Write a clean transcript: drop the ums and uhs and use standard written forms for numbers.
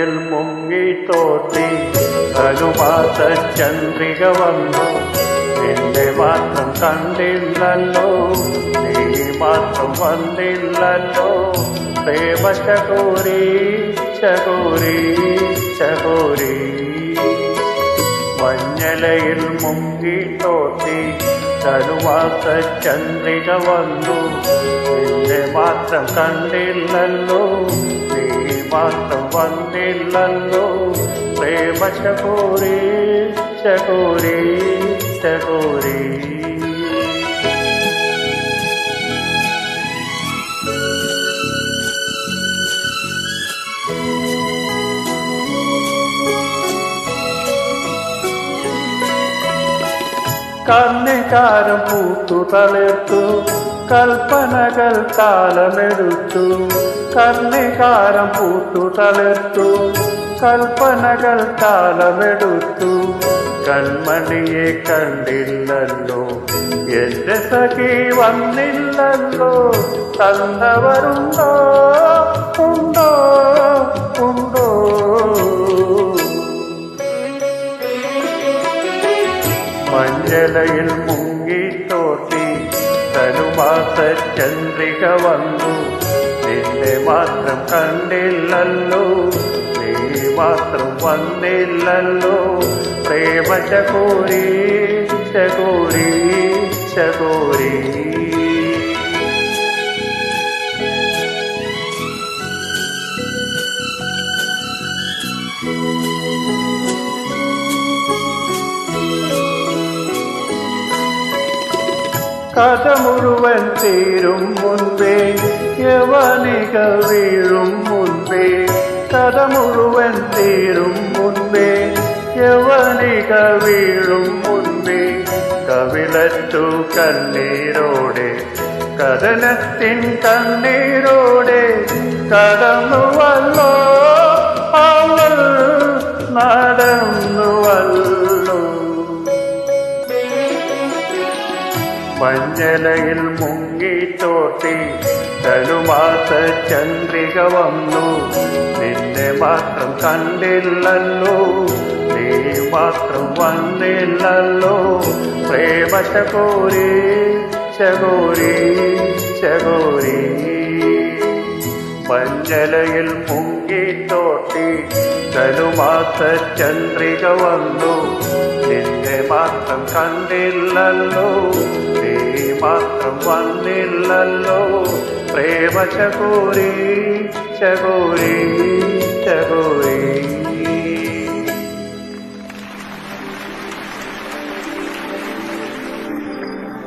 മഞ്ഞലയിൽ മുങ്ങിത്തോട്ടി അനുമാസ ചന്ദ്രിക വന്നു. നിന്നെ മാത്രം കണ്ടില്ലല്ലോ, നീ മാത്രം വന്നില്ലല്ലോ. പ്രേമ ചകോരി ചകോരി ചകോരി മഞ്ഞലയിൽ മുങ്ങിത്തോട്ടി അനുമാസ ചന്ദ്രിക വന്നു. നിന്നെ മാത്രം കണ്ടില്ലല്ലോ, നീ മാത്രം വന്നില്ലല്ലോ. പ്രേമ ചകോരി ചകോരി ചകോരി കർണികാരം പൂത്തു തളിർത്തു, കൽപ്പനകൾ താളമെടുത്തു. കർണികാരം പൂത്തു തളിർത്തു, കൽപ്പനകൾ താളമെടുത്തു. കൺമണിയെ കണ്ടില്ലല്ലോ, എന്റെ സഖി വന്നില്ലല്ലോ. തന്നവരുണ്ടോ ഉണ്ടോ ഉണ്ടോ? മഞ്ഞലയിൽ മുങ്ങിത്തോട്ടി ധനുമാസ ചന്ദ്രിക വന്നു. നിന്നെ മാത്രം കണ്ടില്ലല്ലോ, നീ മാത്രം വന്നില്ലല്ലോ. പ്രേമ ചകോരി ചകോരി ചകോരി കഥ മുഴുവൻ തീരും മുൻപേ യവനിക വീഴും മുൻപേ. കഥ മുഴുവൻ തീരും മുൻപേ യവനിക വീഴും മുൻപേ. കവിളറ്റു കണ്ണീരോടെ കഥനത്തിൻ കണ്ണീരോടെ കടന്നുവല്ലോ അവൾ നടന്നുവല്ലോ. മഞ്ഞലയിൽ മുങ്ങിത്തോട്ടി ധനുമാസ ചന്ദ്രിക വന്നു. നിന്നെ മാത്രം കണ്ടില്ലല്ലോ, നീ മാത്രം വന്നില്ലല്ലോ. പ്രേമ ചകോരി ചകോരി ചകോരി മഞ്ഞലയിൽ മുങ്ങിത്തോട്ടി ധനുമാസ ചന്ദ്രിക വന്നു. നിന്നെ മാത്രം കണ്ടില്ലല്ലോ, നീ മാത്രം വന്നില്ലല്ലോ. പ്രേമ ചകോരി ചകോരി ചകോരി